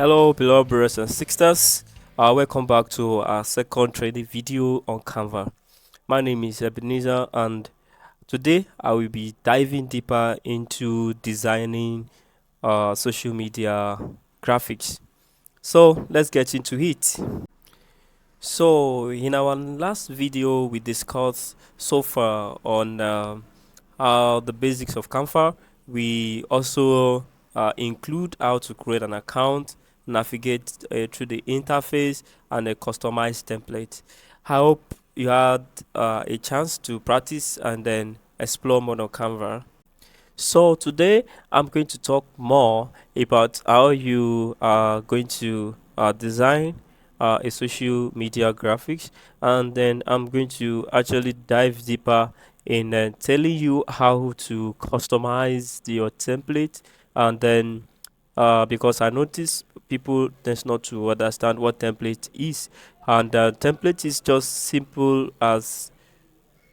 Hello, beloved brothers and sisters. Welcome back to our second training video on Canva. My name is Ebenezer, and today I will be diving deeper into designing social media graphics. So let's get into it. So in our last video, we discussed so far on the basics of Canva. We also include how to create an account, navigate through the interface, and a customized template. I hope you had a chance to practice and then explore more on Canva. So today I'm going to talk more about how you are going to design a social media graphics, and then I'm going to actually dive deeper in telling you how to customize your template, and then because I notice people tend not to understand what template is, and template is just simple as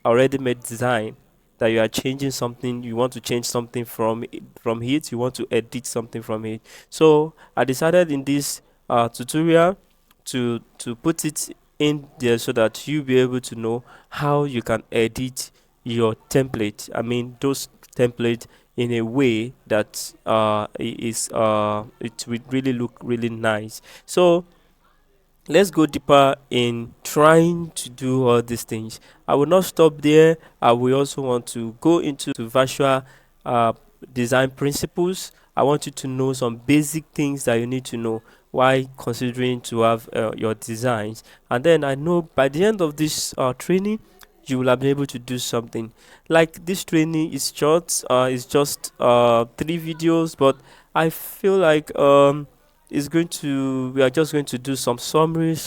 already made design that you are changing something, you want to change something from it, you want to edit something from it. So I decided in this tutorial to put it in there so that you be able to know how you can edit your template. I mean those template in a way that it will really look really nice. So let's go deeper in trying to do all these things. I will not stop there. I will also want to go into visual uh, design principles. I want you to know some basic things that you need to know while considering to have your designs. And then I know by the end of this training, you will have been able to do something. Like this training is short. It's just 3 videos, but I feel like is going to we are just going to do some summary,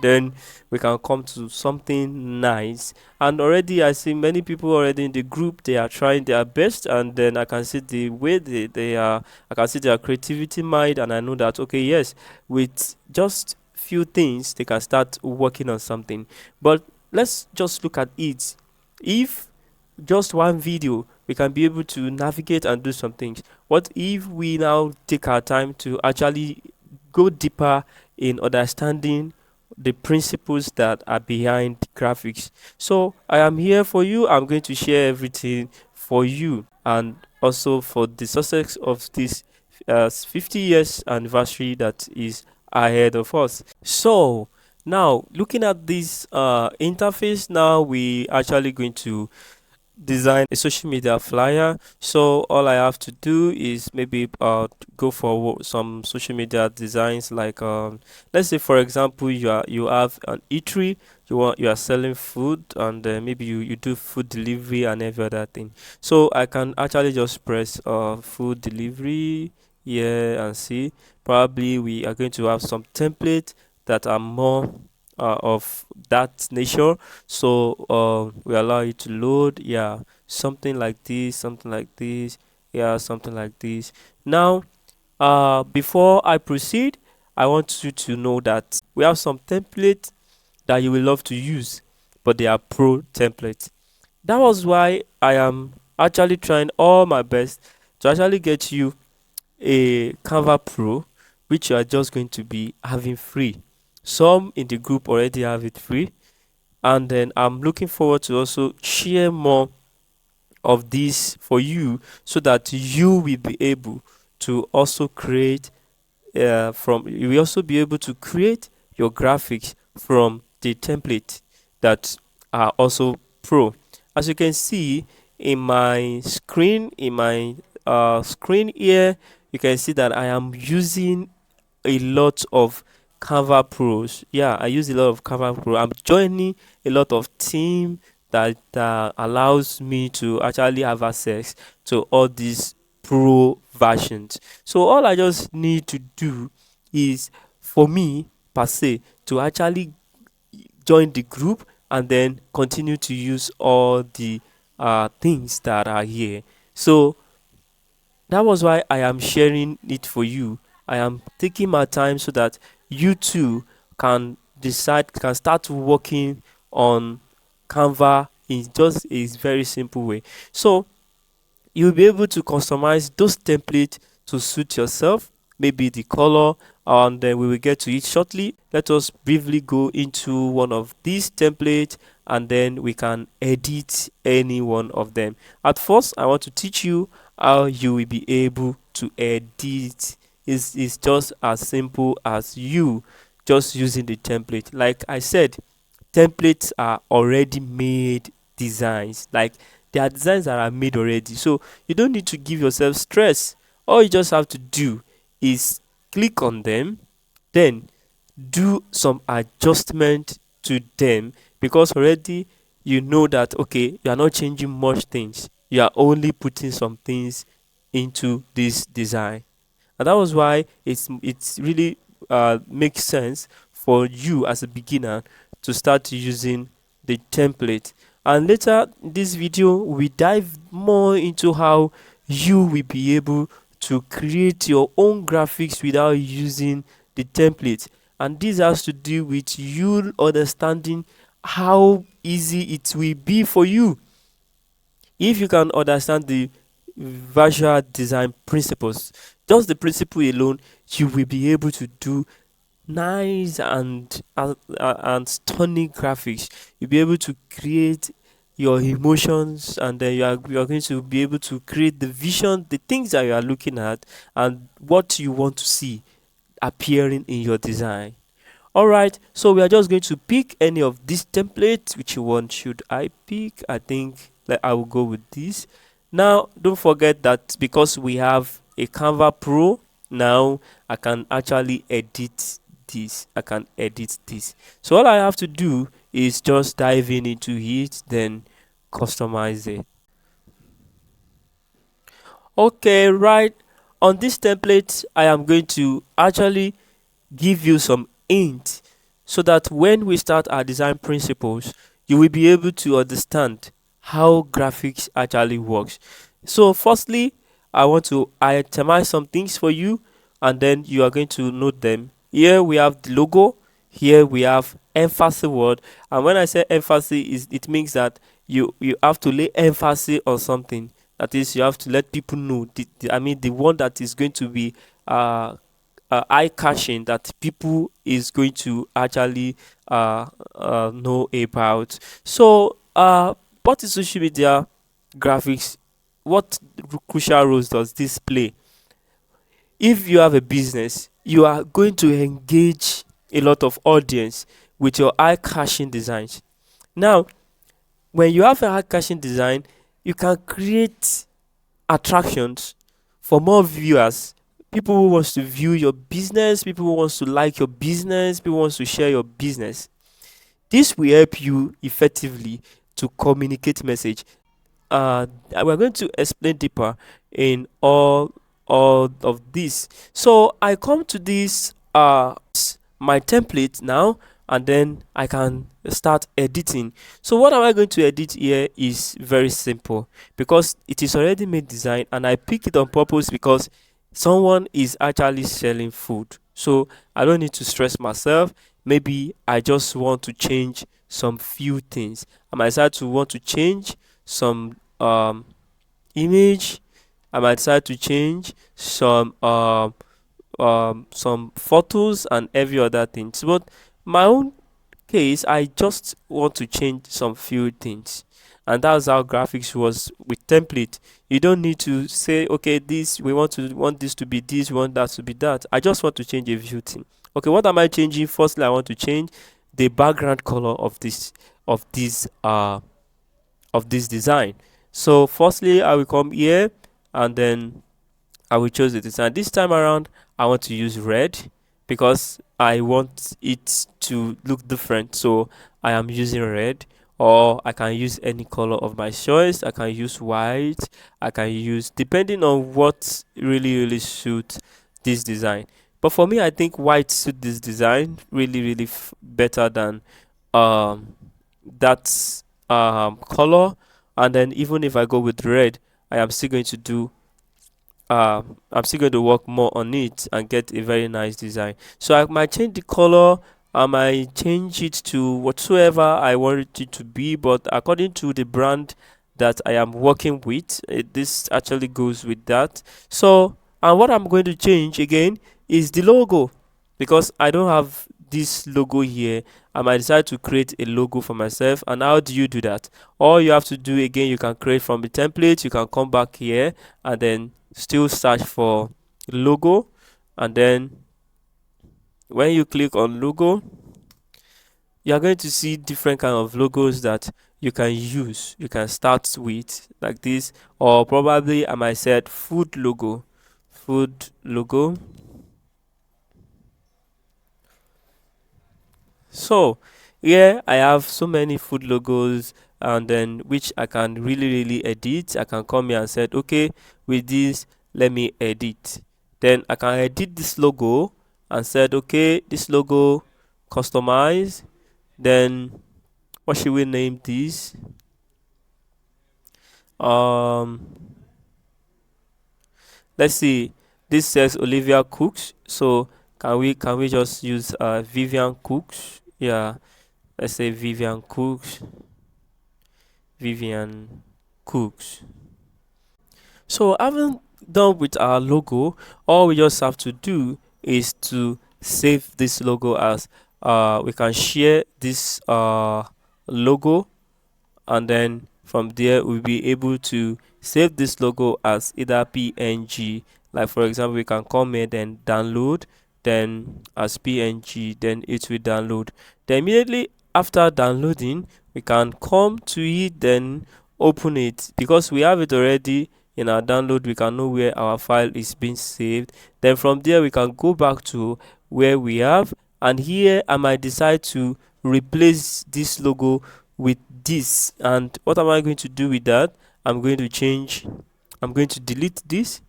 then we can come to something nice. And already I see many people already in the group, they are trying their best, and then I can see the way they are, I can see their creativity mind, and I know that okay, yes, with just few things they can start working on something. But let's just look at it. If just one video we can be able to navigate and do some things, what if we now take our time to actually go deeper in understanding the principles that are behind graphics? So I am here for you. I'm going to share everything for you, and also for the success of this 50 years anniversary that is ahead of us. So now looking at this interface, now we actually going to design a social media flyer. So all I have to do is maybe go for some social media designs, like let's say for example you have an eatery, you are selling food, and maybe you do food delivery and every other thing. So I can actually just press food delivery here and see, probably we are going to have some template that are more of that nature. So we allow it to load, yeah, something like this, something like this, yeah, something like this. Now before I proceed, I want you to know that we have some templates that you will love to use, but they are pro templates. That was why I am actually trying all my best to actually get you a Canva Pro, which you are just going to be having free. Some in the group already have it free, and then I'm looking forward to also share more of this for you so that you will be able to also create from you will also be able to create your graphics from the template that are also pro. As you can see in my screen, screen here, you can see that I am using a lot of Canva Pros. Yeah, I use a lot of Canva Pro. I'm joining a lot of team that allows me to actually have access to all these pro versions. So all I just need to do is for me per se to actually join the group and then continue to use all the things that are here. So that was why I am sharing it for you. I am taking my time so that you too can start working on Canva in just a very simple way. So you'll be able to customize those templates to suit yourself, maybe the color, and then we will get to it shortly. Let us briefly go into one of these templates, and then we can edit any one of them. At first, I want to teach you how you will be able to edit. It's just as simple as you just using the template. Like I said, templates are already made designs. Like they are designs that are made already. So you don't need to give yourself stress. All you just have to do is click on them, then do some adjustment to them, because already you know that okay, you are not changing much things. You are only putting some things into this design. And that was why it's really makes sense for you as a beginner to start using the template. And later in this video we dive more into how you will be able to create your own graphics without using the template. And this has to do with you understanding how easy it will be for you. If you can understand the visual design principles, just the principle alone, you will be able to do nice and stunning graphics. You'll be able to create your emotions, and then you are going to be able to create the vision, the things that you are looking at, and what you want to see appearing in your design. Alright, so we are just going to pick any of these templates. Which one should I pick? I think that I will go with this. Now, don't forget that because we have a Canva Pro, now I can actually edit this. I can edit this. So all I have to do is just dive in into it, then customize it. Okay, right. On this template, I am going to actually give you some hints so that when we start our design principles, you will be able to understand how graphics actually works. So firstly, I want to itemize some things for you, and then you are going to note them. Here we have the logo, here we have emphasis word, and when I say emphasis, is it means that you have to lay emphasis on something. That is, you have to let people know I mean the one that is going to be uh eye catching, that people is going to actually know about. So what is social media graphics? What crucial roles does this play? If you have a business, you are going to engage a lot of audience with your eye catching designs. Now, when you have an eye catching design, you can create attractions for more viewers, people who wants to view your business, people who wants to like your business, people who wants to share your business. This will help you effectively to communicate message. We're going to explain deeper in all of this. So I come to this my template now, and then I can start editing. So what am I going to edit here is very simple, because it is already made design, and I pick it on purpose because someone is actually selling food. So I don't need to stress myself. Maybe I just want to change some few things. I might decide to want to change some image. I might decide to change some photos and every other things. But my own case, I just want to change some few things. And that's how graphics was with template. You don't need to say, okay, this we want this to be this, we want that to be that. I just want to change a few things. Okay, what am I changing? Firstly, I want to change the background color of of this uh this design. So firstly, I will come here, and then I will choose the design. This time around, I want to use red because I want it to look different. So I am using red, or I can use any color of my choice. I can use white. I can use, depending on what really suits this design. But for me, I think white suit this design really better than um that color. And then even if I go with red, I am still going to do I'm still going to work more on it and get a very nice design. So I might change the color, I might change it to whatsoever I want it to be, but according to the brand that I am working with, this actually goes with that. So, and what I'm going to change again is the logo. Because I don't have this logo here, I might decide to create a logo for myself. And how do you do that? All you have to do, again, you can create from the template. You can come back here and then still search for logo, and then when you click on logo, you are going to see different kind of logos that you can use. You can start with like this, or probably I might set food logo. So here I have so many food logos, and then which I can really edit. I can come here and say, okay, with this, let me edit. Then I can edit this logo and said, okay, this logo, customize. Then what should we name this? Um, let's see. This says Olivia Cooks. So can we just use Vivian Cooks? Yeah, let's say Vivian Cooks. Vivian Cooks. So having done with our logo, all we just have to do is to save this logo as we can share this logo, and then from there we'll be able to save this logo as either png. Like for example, we can come here, then download, then as png, then it will download. Then immediately after downloading, we can come to it, then open it. Because we have it already in our download, we can know where our file is being saved. Then from there we can go back to where we have, and here I might decide to replace this logo with this. And what am I going to do with that? I'm going to delete this.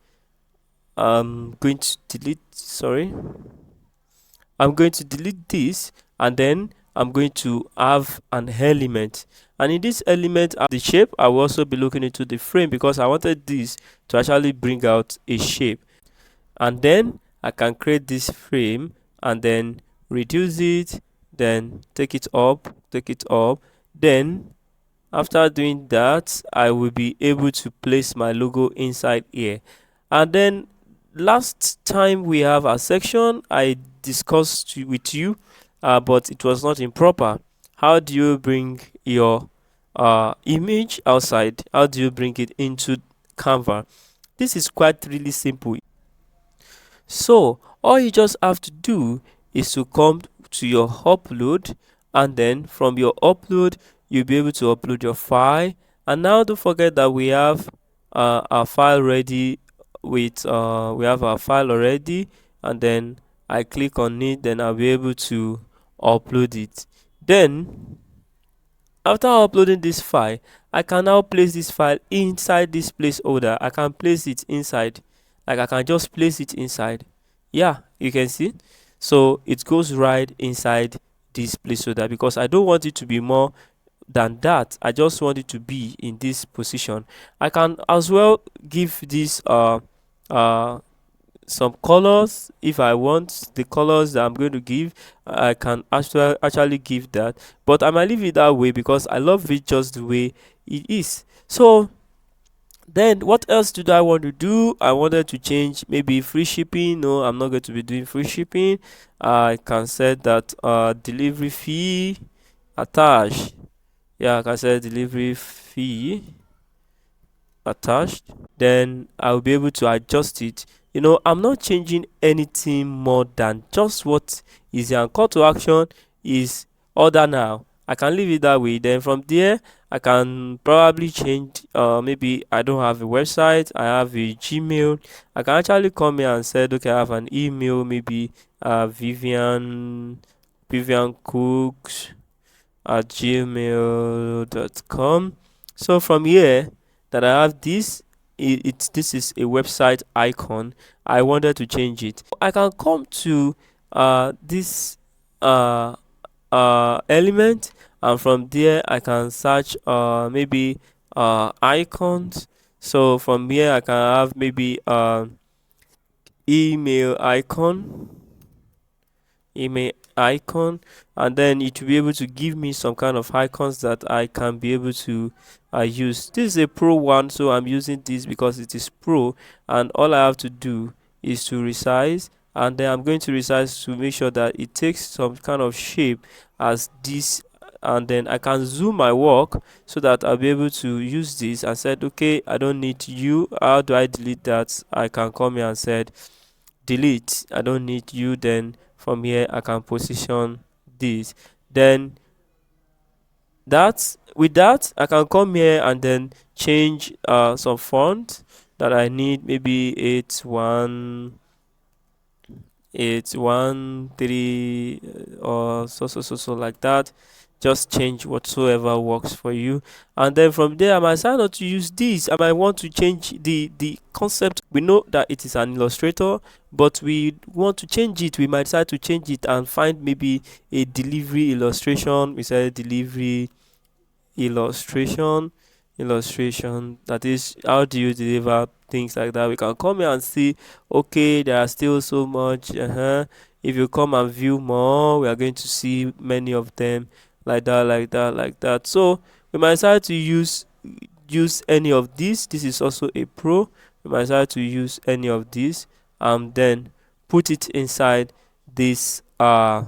I'm going to delete this, and then I'm going to have an element. And in this element, the shape, I will also be looking into the frame, because I wanted this to actually bring out a shape. And then I can create this frame and then reduce it, then take it up. Then after doing that, I will be able to place my logo inside here. And then last time we have a section I discussed with you, but it was not improper. How do you bring your image outside? How do you bring it into Canva? This is quite really simple. So all you just have to do is to come to your upload, and then from your upload you'll be able to upload your file. And now don't forget that we have our file ready with we have our file already, and then I click on it, then I'll be able to upload it. Then after uploading this file, I can now place this file inside this placeholder. I can place it inside, like I can just place it inside. Yeah, you can see. So it goes right inside this placeholder, because I don't want it to be more than that. I just want it to be in this position. I can as well give this uh some colors. If I want the colors that I'm going to give, I can actually give that, but I might leave it that way because I love it just the way it is. So then what else did I want to do? I wanted to change maybe free shipping. No, I'm not going to be doing free shipping. I can set that delivery fee attached. Yeah, I can set delivery fee attached. Then I'll be able to adjust it. I'm not changing anything more than just what is here. And call to action is order now. I can leave it that way. Then from there I can probably change, maybe I don't have a website, I have a Gmail. I can actually come here and say, okay, I have an email, maybe Vivian Cooks at gmail.com. So from here that I have this, this is a website icon. I wanted to change it. I can come to this element, and from there I can search maybe icons. So from here I can have maybe email icon email icon, and then it will be able to give me some kind of icons that I can be able to use. This is a pro one, so I'm using this because it is pro, and all I have to do is to resize and then I'm going to resize to make sure that it takes some kind of shape as this, and then I can zoom my work so that I'll be able to use this. I said, okay, I don't need you. How do I delete that? I can come here and said delete. I don't need you. Then from here I can position this. Then that I can come here and then change some font that I need, maybe 8113 or so like that. Just change whatsoever works for you, and then from there I might decide not to use this. I might want to change the concept. We know that it is an illustrator, but we want to change it. We might decide to change it and find maybe a delivery illustration. We say delivery illustration that is, how do you deliver things like that. We can come here and see, okay, there are still so much. If you come and view more, we are going to see many of them, like that, like that, like that. So we might decide to use any of these. This is also a pro. We might decide to use any of these and then put it inside this uh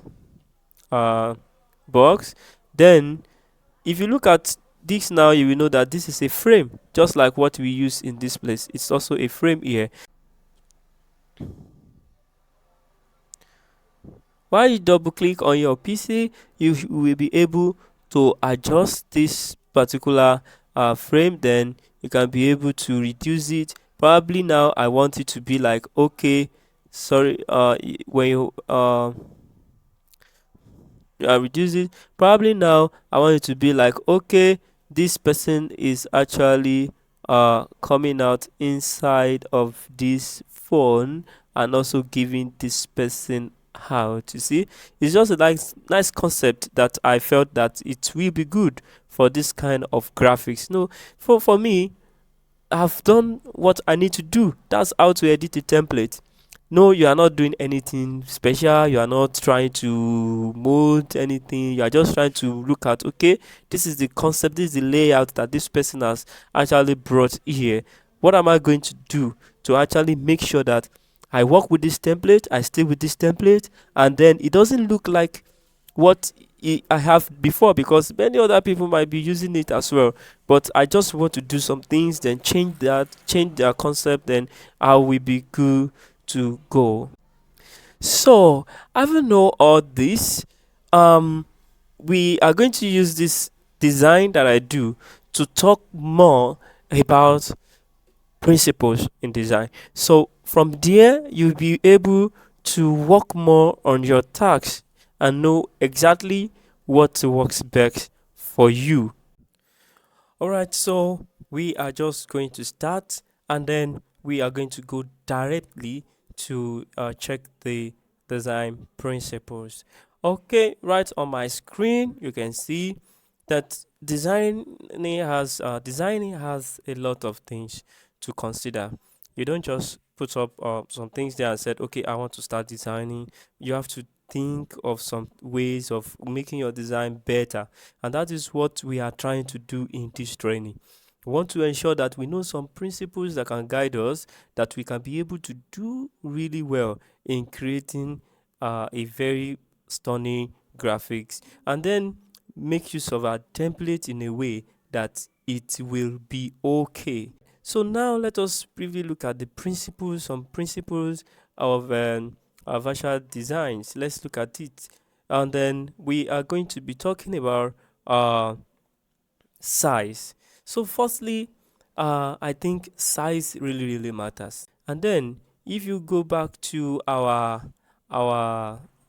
box. Then if you look at this now, you will know that this is a frame, just like what we use in this place. It's also a frame here. While you double click on your PC, you will be able to adjust this particular frame. Then you can be able to reduce it. Probably now I want it to be like, okay, sorry, when you reduce it, probably now I want it to be like, okay, this person is actually coming out inside of this phone and also giving this person out. You see, it's just a nice concept that I felt that it will be good for this kind of graphics. No, for me, I've done what I need to do. That's how to edit a template. No, you are not doing anything special. You are not trying to mold anything. You are just trying to look at, okay, this is the concept, this is the layout that this person has actually brought here. What am I going to do to actually make sure that I work with this template, I stay with this template, and then it doesn't look like what I have before, because many other people might be using it as well. But I just want to do some things, then change their concept, then I will be good to go. So, having know all this, we are going to use this design that I do to talk more about principles in design. So from there, you'll be able to work more on your tasks and know exactly what works best for you. All right, so we are just going to start, and then we are going to go directly to check the design principles. Okay, right on my screen, you can see that designing has a lot of things to consider. You don't just put up some things there and said, okay, I want to start designing. You have to think of some ways of making your design better, and that is what we are trying to do in this training. We want to ensure that we know some principles that can guide us, that we can be able to do really well in creating a very stunning graphics, and then make use of our template in a way that it will be okay. So now let us briefly look at the principles, some principles of virtual designs. Let's look at it, and then we are going to be talking about size. So firstly, I think size really matters. And then if you go back to our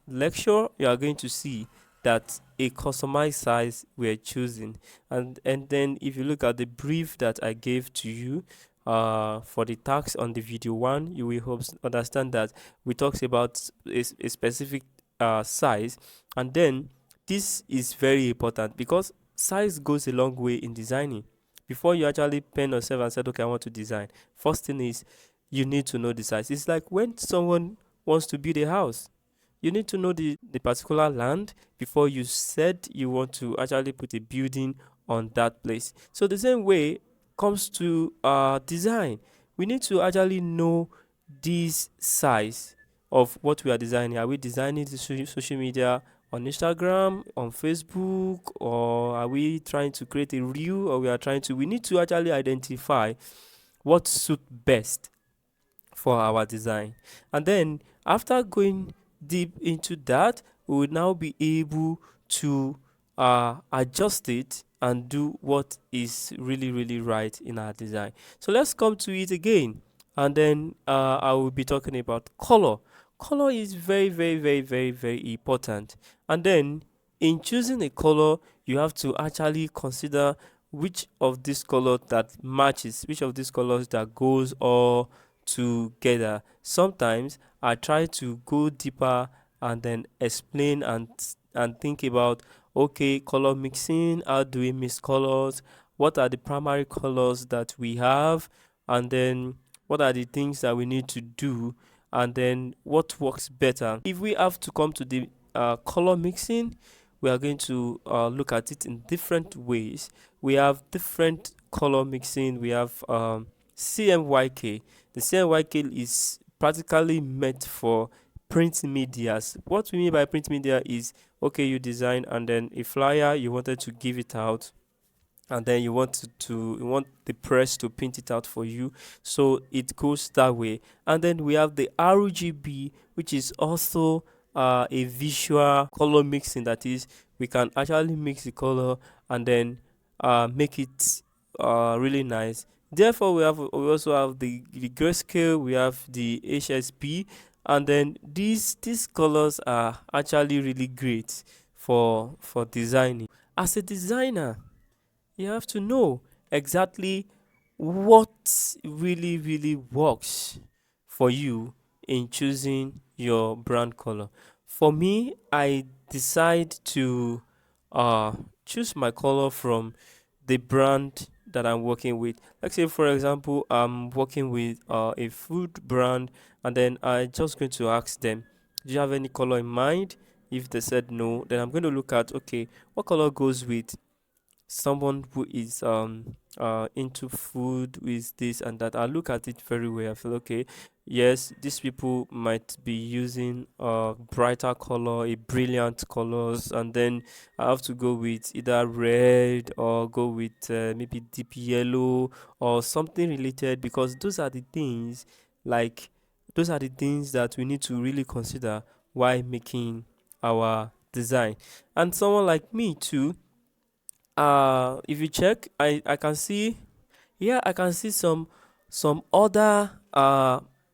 lecture, you are going to see that a customized size we're choosing. And then if you look at the brief that I gave to you for the tags on the video one, you will understand that we talked about a specific size. And then this is very important because size goes a long way in designing. Before you actually pen yourself and said, okay, I want to design, first thing is you need to know the size. It's like when someone wants to build a house, you need to know the particular land before you said you want to actually put a building on that place. So the same way comes to design. We need to actually know this size. of what we are designing. Are we designing the social media on Instagram, on Facebook, or are we trying to create a reel, or we need to actually identify what suit best for our design. And then after going deep into that, we will now be able to adjust it and do what is really, really right in our design. So let's come to it again. And then I will be talking about color. Color is very, very, very, very, very important. And then in choosing a color, you have to actually consider which of these colors that matches, which of these colors that goes all together. Sometimes I try to go deeper and then explain and think about, okay, color mixing, how do we mix colors, what are the primary colors that we have, and then what are the things that we need to do, and then what works better. If we have to come to the color mixing, we are going to look at it in different ways. We have different color mixing. We have CMYK. The CMYK is practically meant for print medias. What we mean by print media is, okay, you design and then a flyer, you wanted to give it out, and then you want the press to print it out for you, so it goes that way. And then we have the RGB, which is also a visual color mixing. That is, we can actually mix the color and then make it really nice. Therefore we also have the grayscale, we have the HSB, and then these colors are actually really great for designing. As a designer, you have to know exactly what really, really works for you in choosing your brand color. For me, I decide to uh, choose my color from the brand that I'm working with. Like, say, for example, I'm working with a food brand, and then I just going to ask them, do you have any color in mind? If they said no, then I'm going to look at, okay, what color goes with someone who is into food with this and that. I look at it very well. I feel, okay, yes, these people might be using brighter color, a brilliant colors, and then I have to go with either red or go with maybe deep yellow or something related, because like those are the things that we need to really consider while making our design. And someone like me too, if you check, I can see, yeah, I can see some other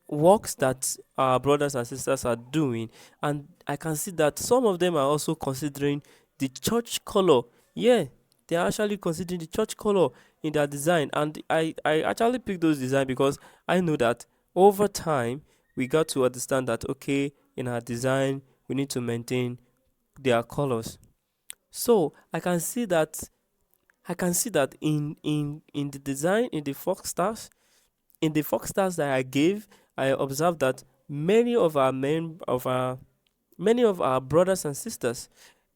works that our brothers and sisters are doing, and I can see that some of them are also considering the church color. Yeah, they are actually considering the church color in their design, and I actually picked those design because I know that over time we got to understand that, okay, in our design we need to maintain their colors. So I can see that in the design, in the fox stars that I gave, I observed that many of our brothers and sisters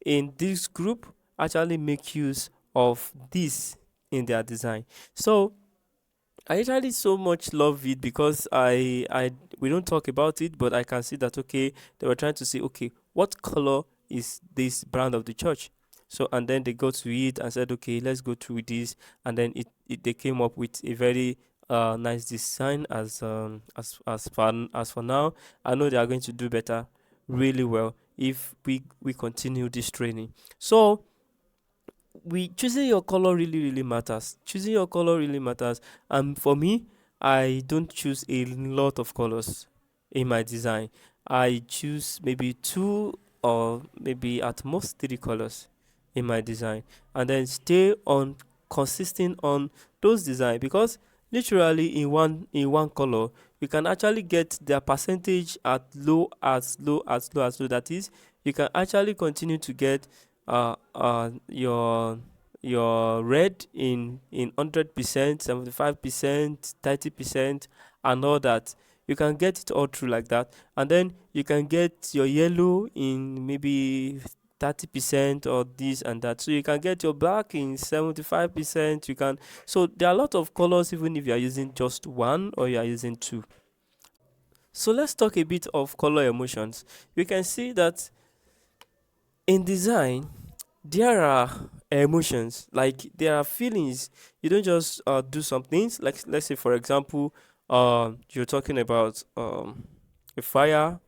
in this group actually make use of this in their design. So I actually so much love it because I we don't talk about it, but I can see that, okay, they were trying to say, okay, what color is this brand of the church? So and then they go to it and said, okay, let's go through this, and then they came up with a very nice design. As for now, I know they are going to do better, really well, if we continue this training. So we choosing your color really, really matters. Choosing your color really matters. And for me, I don't choose a lot of colors in my design. I choose maybe two or maybe at most three colors in my design, and then stay on consisting on those design, because literally in one color you can actually get their percentage at low, that is, you can actually continue to get your red in 100%, 75%, 30%, and all that. You can get it all through like that, and then you can get your yellow in maybe 30% or this and that. So you can get your black in 75%. You can, so there are a lot of colors even if you are using just one or you are using two. So let's talk a bit of color emotions. You can see that in design, there are emotions, like there are feelings. You don't just do some things, like let's say for example, you're talking about a fire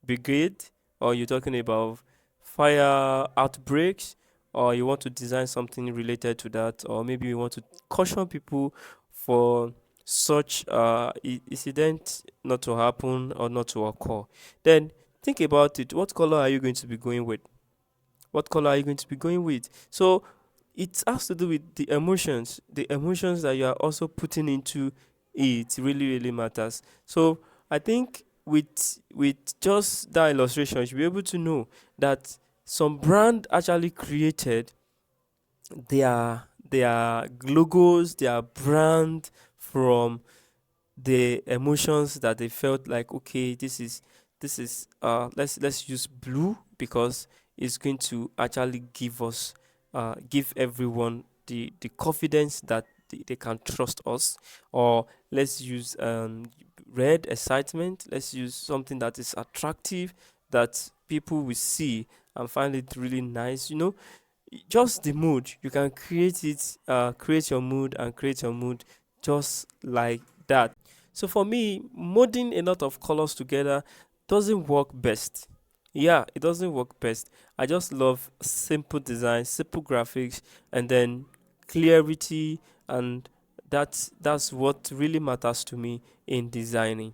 brigade, or you're talking about fire outbreaks, or you want to design something related to that, or maybe you want to caution people for such incident not to happen or not to occur. Then think about it, what color are you going to be going with? What color are you going to be going with? So it has to do with the emotions that you are also putting into it really, really matters. So I think with just that illustration, you should be able to know that some brand actually created their logos, their brand from the emotions that they felt like, okay, this is let's use blue because it's going to actually give everyone the confidence that they can trust us. Or let's use red, excitement. Let's use something that is attractive, that people will see and find it really nice, just the mood. You can create it, create your mood and create your mood just like that. So for me, molding a lot of colors together doesn't work best. Yeah, it doesn't work best. I just love simple design, simple graphics, and then clarity, and that's what really matters to me in designing.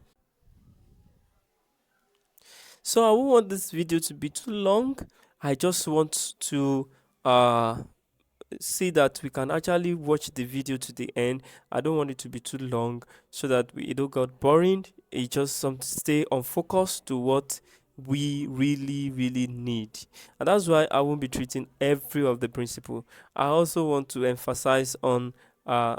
So I won't want this video to be too long. I just want to uh see that we can actually watch the video to the end. I don't want it to be too long so that it don't got boring. It just some stay on focus to what we really really need. And that's why I won't be treating every of the principle. I also want to emphasize on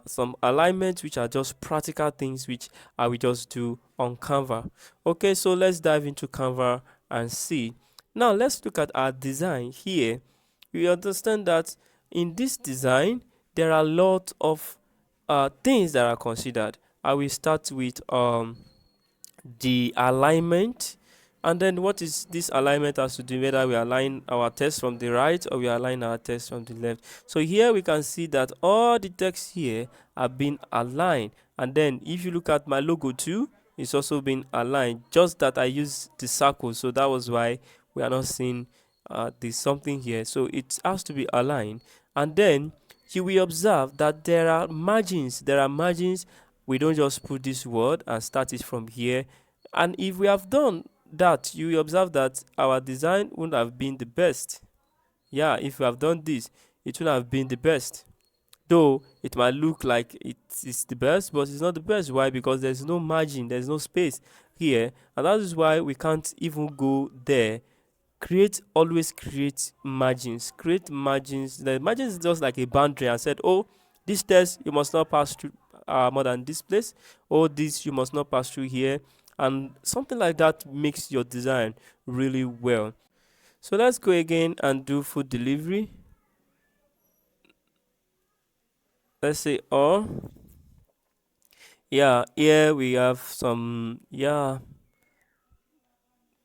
some alignment, which are just practical things which I will just do on Canva. Okay, so let's dive into Canva and see. Now let's look at our design here. We understand that in this design there are a lot of things that are considered. I will start with the alignment. And then what is this alignment has to do, whether we align our text from the right or we align our text from the left. So here we can see that all the text here have been aligned. And then if you look at my logo too, it's also been aligned, just that I use the circle, so that was why we are not seeing there's something here. So it has to be aligned. And then you will observe that there are margins. We don't just put this word and start it from here. And if we have done that, you will observe that our design wouldn't have been the best. Yeah, if we have done this, it would have been the best. Though it might look like it is the best, but it's not the best. Why? Because there's no margin, there's no space here. And that is why we can't even go there. Always create margins. Create margins. The margins is just like a boundary and said, oh, this test you must not pass through more than this place, or this you must not pass through here. And something like that makes your design really well. So let's go again and do food delivery. Let's say, or yeah, here we have some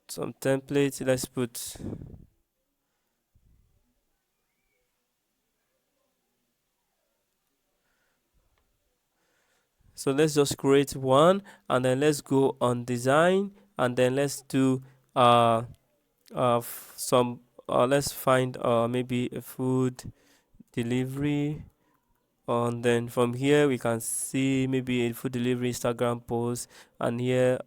templates. Let's put, so let's just create one, and then let's go on design, and then let's do some let's find maybe a food delivery. And then from here we can see maybe a food delivery Instagram post, and here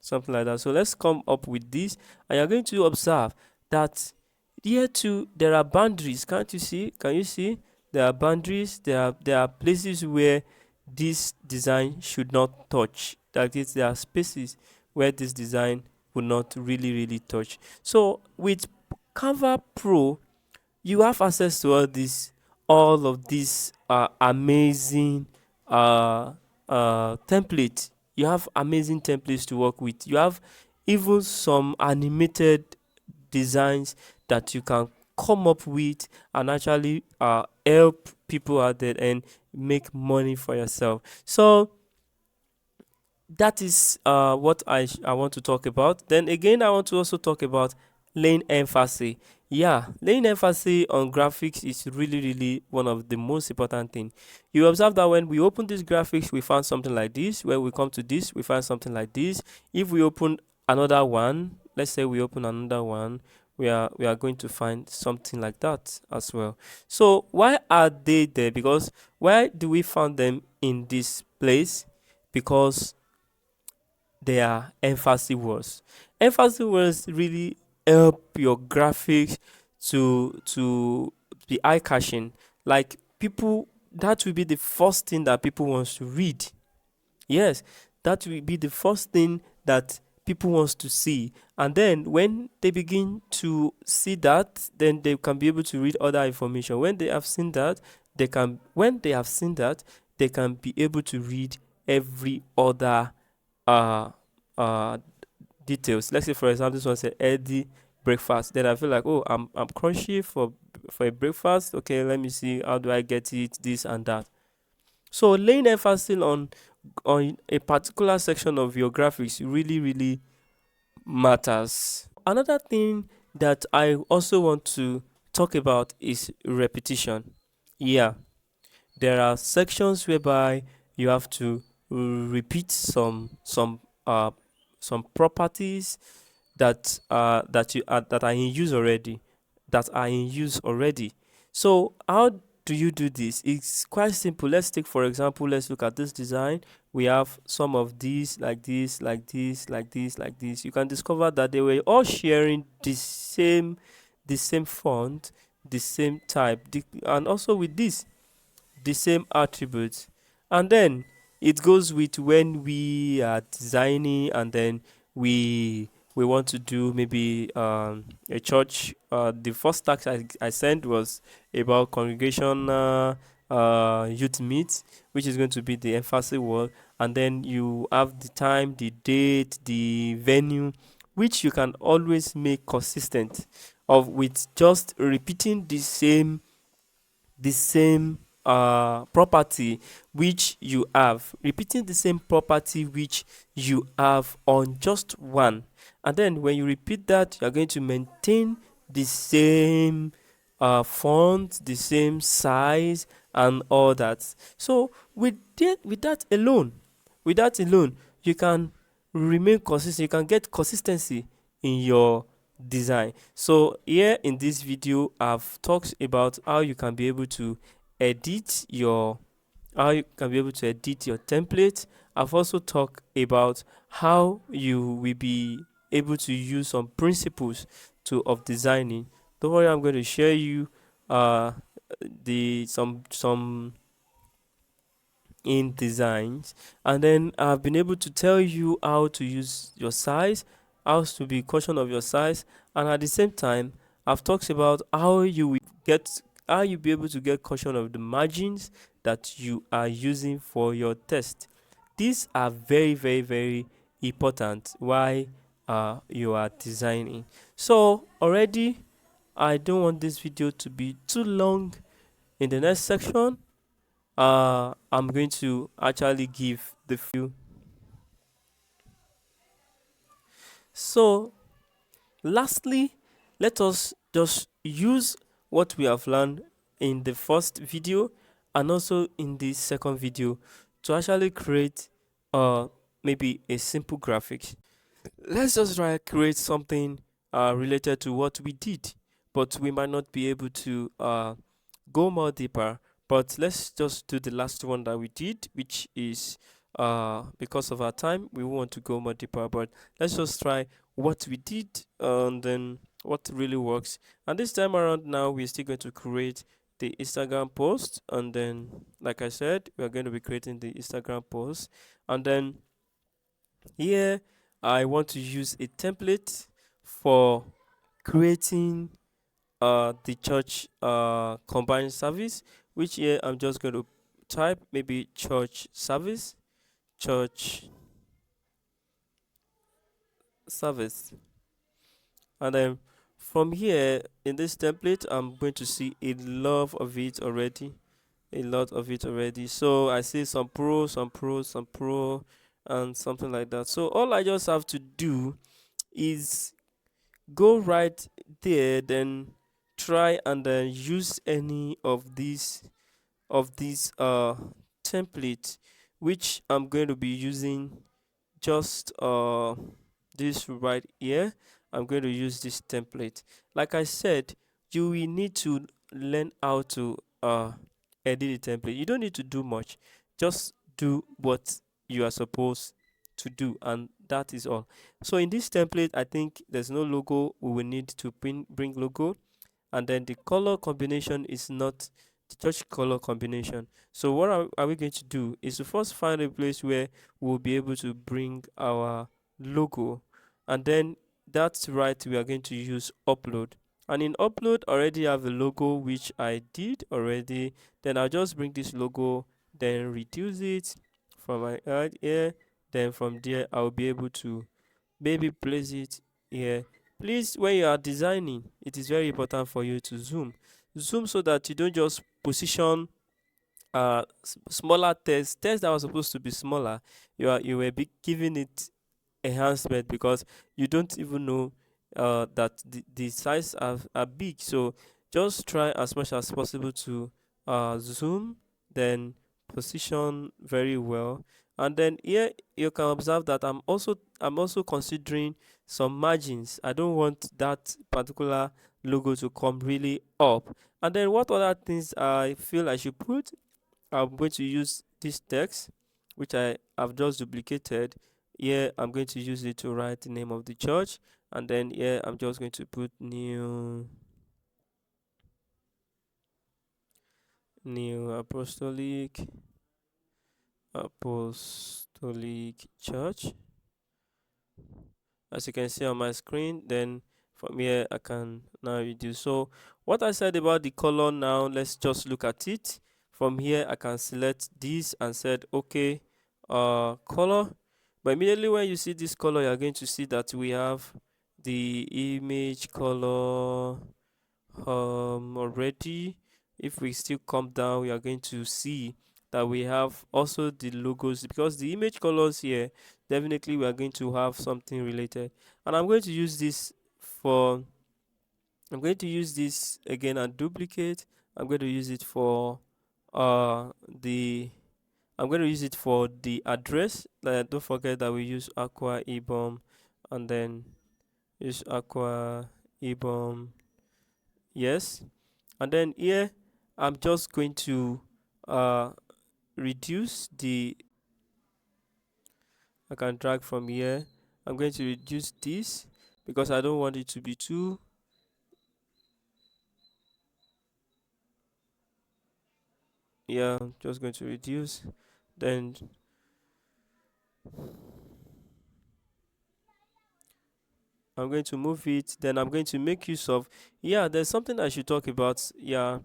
something like that. So let's come up with this, and you're going to observe that here too there are boundaries. Can't you see? Can you see? There are boundaries. There are places where this design should not touch. That is, there are spaces where this design will not really really touch. So with Canva Pro, you have access to all of these amazing templates. You have amazing templates to work with. You have even some animated designs that you can come up with and actually help people out there and make money for yourself. So that is what I want to talk about. Then again, I want to also talk about laying emphasis. Yeah, laying emphasis on graphics is really, really one of the most important thing. You observe that when we open this graphics, we find something like this. When we come to this, we find something like this. If we open another one, let's say we open another one, we are going to find something like that as well. So why are they there? Because why do we find them in this place? Because they are emphasis words. Emphasis words really help your graphics to be eye catching. Like people, that will be the first thing that people wants to read. Yes, that will be the first thing that people wants to see. And then when they begin to see that, then they can be able to read other information. When they have seen that, they can be able to read every other uh uh details. Let's say for example this one said healthy breakfast. Then I feel like, oh, I'm crunchy for a breakfast. Okay, let me see how do I get it, this and that. So laying emphasis on a particular section of your graphics really, really matters. Another thing that I also want to talk about is repetition. Yeah, there are sections whereby you have to repeat uh some properties that are in use already, so how do you do this? It's quite simple. Let's take for example, let's look at this design. We have some of these like this, like this, like this, like this. You can discover that they were all sharing the same font, the same type, and also with this the same attributes. And then it goes with when we are designing, and then we want to do maybe a church. The first task I sent was about congregation youth meet, which is going to be the emphasis word. And then you have the time, the date, the venue, which you can always make consistent of with just repeating the same property which you have, repeating the same property which you have on just one. And then when you repeat that, you're going to maintain the same font, the same size, and all that. So with that alone, you can remain consistent. You can get consistency in your design. So here in this video, I've talked about edit your how you can be able to edit your template. I've also talked about how you will be able to use some principles of designing. Don't worry, I'm going to share you uh the some in designs, and then I've been able to tell you how to use your size, how to be cautious of your size, and at the same time I've talked about how you be able to get caution of the margins that you are using for your test. These are very, very, very important why you are designing. So already, I don't want this video to be too long. In the next section, I'm going to actually give the few. So lastly, let us just use what we have learned in the first video and also in the second video to actually create maybe a simple graphic. Let's just try to create something related to what we did, but we might not be able to go more deeper. But let's just do the last one that we did, which is because of our time, we want to go more deeper. But let's just try what we did and then what really works. And this time around, now we're still going to create the Instagram post, and then, like I said, we are going to be creating the Instagram post, and then here, I want to use a template for creating the church combined service, which here I'm just going to type maybe church service, and then from here in this template, I'm going to see a lot of it already. So I see some pro, some pro, some pro, and something like that. So all I just have to do is go right there, then try and then use any of these template, which I'm going to be using just this right here. I'm going to use this template. Like I said, you will need to learn how to edit the template. You don't need to do much, just do what you are supposed to do, and that is all. So in this template, I think there's no logo. We will need to bring logo, and then the color combination is not the church color combination. So what are we going to do is to first find a place where we'll be able to bring our logo, and then that's right, we are going to use upload. And in upload already have a logo which I did already. Then I'll just bring this logo, then reduce it from my right here. Then from there I'll be able to maybe place it here. Please, when you are designing, it is very important for you to zoom so that you don't just position smaller text that was supposed to be smaller. You were giving it enhancement because you don't even know that the size are big. So just try as much as possible to zoom, then position very well. And then here you can observe that I'm also considering some margins. I don't want that particular logo to come really up. And then what other things I feel I should put? I'm going to use this text, which I have just duplicated. Here, I'm going to use it to write the name of the church. And then here, I'm just going to put new apostolic church, as you can see on my screen. Then from here I can now reduce. So what I said about the color, now let's just look at it. From here I can select this and said okay, color. But immediately when you see this color, you're going to see that we have the image color already. If we still come down, we are going to see that we have also the logos, because the image colors here, definitely we are going to have something related. And for I'm going to use this again and duplicate. I'm going to use it for the I'm going to use it for the address. Don't forget that we use Aqua Ibom, and then use Aqua Ibom. Yes. And then here I'm just going to uh reduce the I can drag from here. I'm going to reduce this because I don't want it to be too. Yeah, I'm just going to reduce. Then I'm going to move it. Then I'm going to make use of. Yeah, there's something I should talk about. Yeah,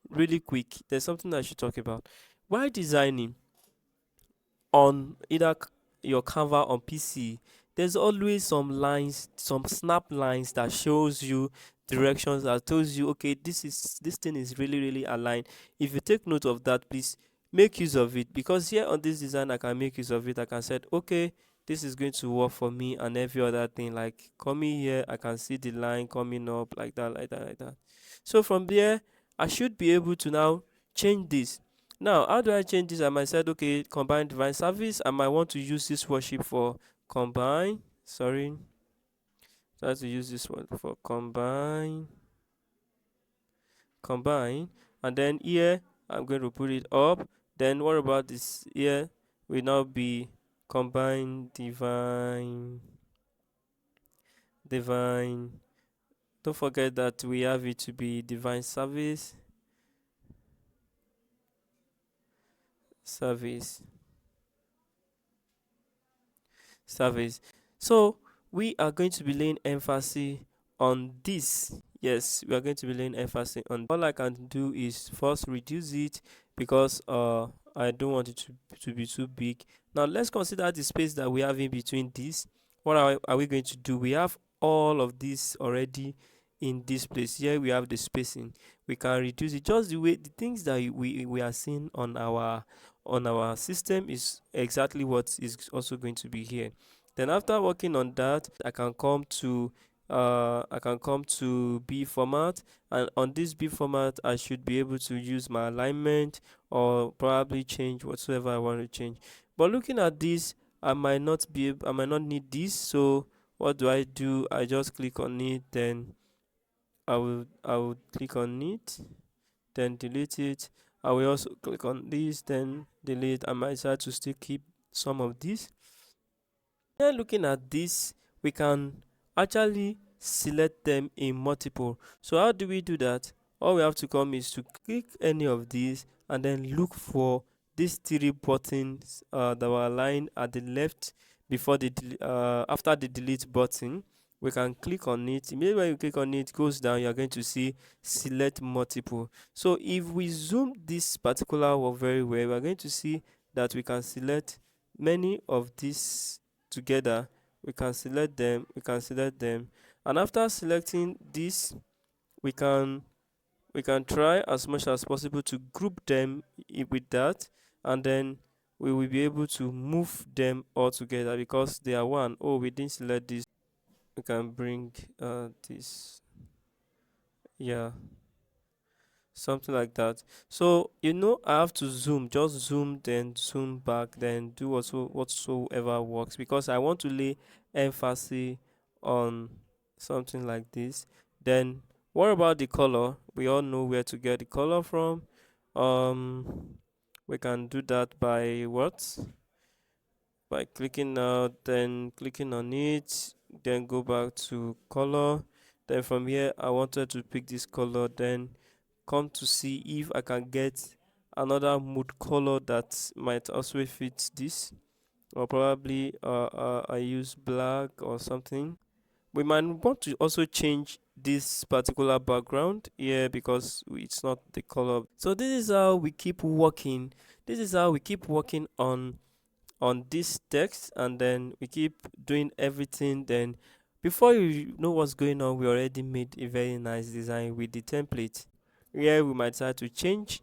really quick. There's something I should talk about. While designing on either your Canva on PC, there's always some lines, some snap lines that shows you directions, that tells you, okay, this thing is really aligned. If you take note of that, please make use of it, because here on this design I can make use of it. I can say, okay, this is going to work for me, and every other thing, like coming here, I can see the line coming up like that, like that. So from there, I should be able to now change this. Now, how do I change this? I might say, okay, combine divine service. I might want to use this worship for combine. Sorry, try to use this one for combine. And then here, I'm going to put it up. Then what about this here? Will now be combine divine. Don't forget that we have it to be divine service. Service. So we are going to be laying emphasis on this. Yes, we are going to be laying emphasis on. All I can do is first reduce it because I don't want it to be too big. Now let's consider the space that we have in between this. What are we going to do? We have all of this already in this place. Here we have the spacing. We can reduce it just the way the things that we are seeing on our on our system is exactly what is also going to be here. Then after working on that, I can come to B format, and on this B format I should be able to use my alignment or probably change whatsoever I want to change. But looking at this, I might not need this. So what do? I just click on it, then I will click on it, then delete it. I will also click on this, then delete. I might decide to still keep some of this. Then looking at this, we can actually select them in multiple. So how do we do that? All we have to come is to click any of these and then look for these three buttons that were aligned at the left before after the delete button. We can click on it. Immediately when you click on it, it goes down, you're going to see select multiple. So if we zoom this particular one very well, we're going to see that we can select many of these together. We can select them, and after selecting this, we can try as much as possible to group them with that, and then we will be able to move them all together because they are one. Oh, we didn't select this. We can bring this, yeah, something like that. So I have to zoom, just zoom, then zoom back, then do whatsoever works, because I want to lay emphasis on something like this. Then what about the color? We all know where to get the color from. We can do that by what? By clicking out, then clicking on it, then go back to color. Then from here I wanted to pick this color, then come to see if I can get another mood color that might also fit this, or probably I use black or something. We might want to also change this particular background here because it's not the color. So this is how we keep working. This is how we keep working on this text, and then we keep doing everything. Then before you know what's going on, we already made a very nice design with the template. Here we might try to change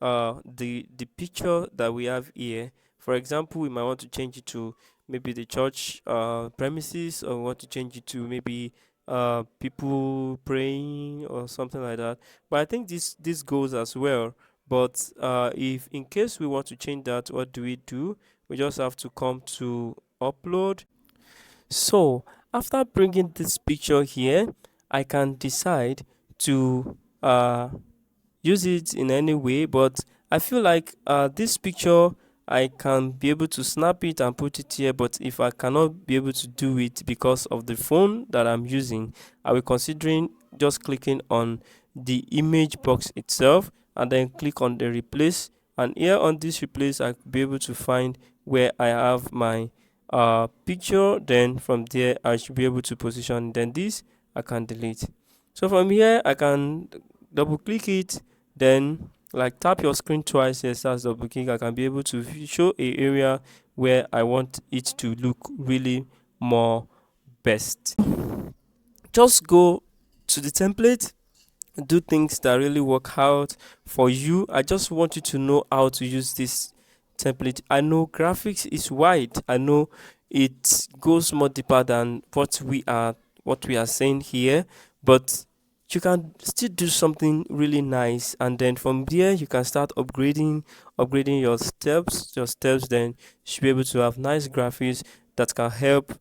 the picture that we have here. For example, we might want to change it to maybe the church premises, or we want to change it to maybe people praying or something like that. But I think this goes as well. But if in case we want to change that, what do we do? We just have to come to upload. So after bringing this picture here, I can decide to use it in any way. But I feel like this picture, I can be able to snap it and put it here. But if I cannot be able to do it because of the phone that I'm using, I will considering just clicking on the image box itself and then click on the replace. And here on this replace, I could be able to find where I have my picture. Then from there I should be able to position. Then this I can delete. So from here I can double click it, then like tap your screen twice. Yes, that's double click. I can be able to show a area where I want it to look really more best. Just go to the template, do things that really work out for you. I just want you to know how to use this template. I know graphics is wide. I know it goes more deeper than what we are saying here, but you can still do something really nice, and then from there you can start upgrading your steps. Then you should be able to have nice graphics that can help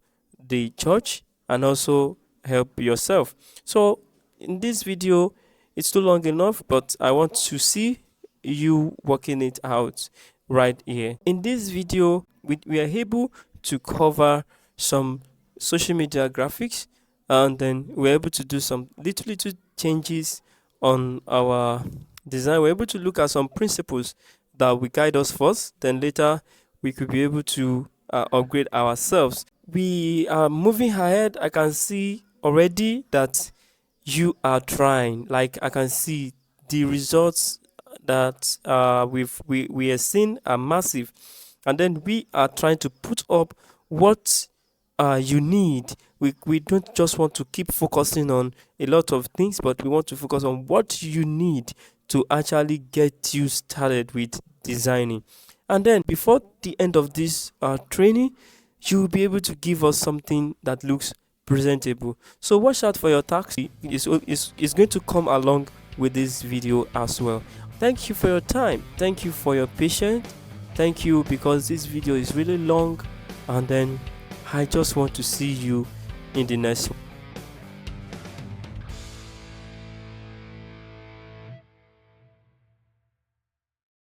the church and also help yourself. So in this video, it's too long enough, but I want to see you working it out right here. In this video, we are able to cover some social media graphics, and then we're able to do some little changes on our design. We're able to look at some principles that will guide us first, then later we could be able to upgrade ourselves. We are moving ahead. I can see already that you are trying. Like, I can see the results that we are seeing are massive, and then we are trying to put up what you need. We don't just want to keep focusing on a lot of things, but we want to focus on what you need to actually get you started with designing. And then before the end of this training, you will be able to give us something that looks presentable. So watch out for your tax. Is going to come along with this video as well. Thank you for your time. Thank you for your patience. Thank you, because this video is really long, and then I just want to see you in the next one.